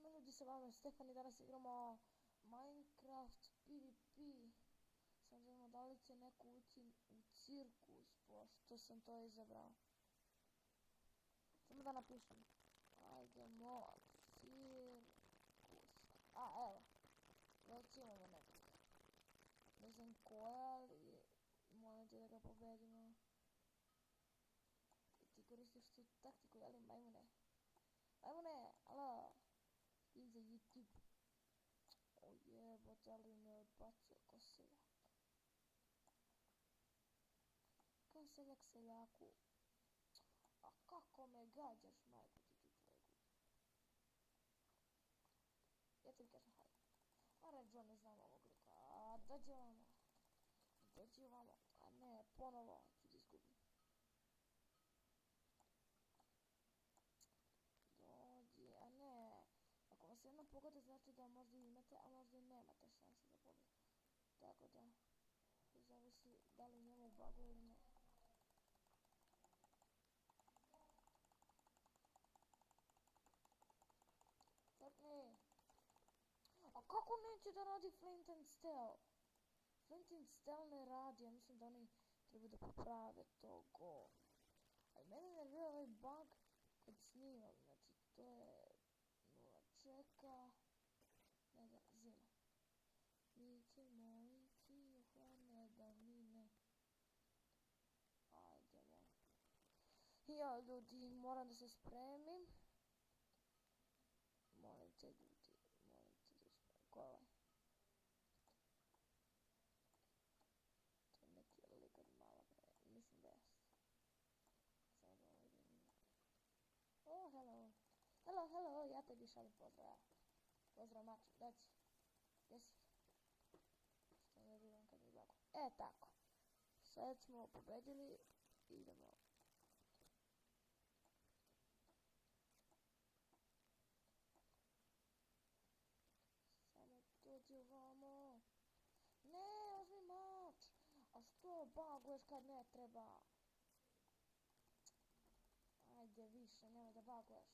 Ćemo ljudi, sa vama Stefan i danas igramo Minecraft PvP. Sad vidimo da li će neko ući u cirkus, pošto sam to izabrao. Samo da napišem. Ajdemo, cirkus. A, evo. Već imamo nekog. Ne znam koja, ali moram ti da ga pobedimo. I ti koristiš tu taktiku, jeli majmune? Majmune, alo! I za YouTube. O jebote, ali me odbacio ko seljak. Kao seljak seljaku. A kako me gađaš, majko ti tu tvojegu. Ja ti kažem hajde. A Ređo ne znam ovog lika. A dođi ovamo. Dođi ovamo. A ne, ponovo ću da izgubim. Dođi, a ne. Ako vas jednom pogode, znači da možda imate, a možda i nemate šanse da pobedite. Tako da, zavisi da li njemu bagu ili ne. Crkni! A kako neće da radi Flint and Steel? Flint and Steel ne radi, ja mislim da oni treba da poprave to go. Ali mene nervira ovaj bug kad snimam, znači to je nula čeka, ne da, zima. Mi ćemo ići u hladne davnine. Ajdemo. Ja ljudi, moram da se spremim. Molim te ljudi, molim te da spremim. Ko je ovaj? To je neki lik od malo pre, mislim da jest. Samo da vidim. Oh, hello. Hello, hello, ja tebi šaljem pozdrav. Pozdrav mačo, dođi. Gdje si? Što ne vidim kad mi blago. E, tako. Sad smo pobedili. Idemo. Samo dođi ovamo. Ne, uzmi mač. A što baguješ kad ne treba? Ajde više, nemoj da baguješ.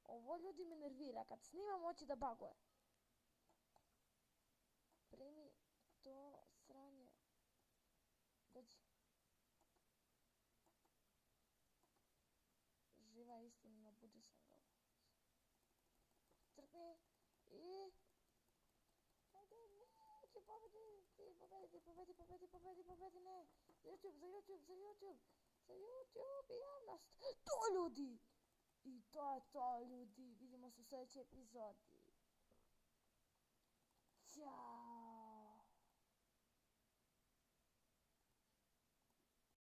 Ovo ljudi me nervira, kad snimam hoće da baguje. Primi to sranje. Dođi. Živa istina, nabudio sam ga. Crkni. I... Ajde, neće pobedi, ne. Za YouTube i javnost. To ljudi! I to je to ljudi, vidimo se u sljedećoj epizodi.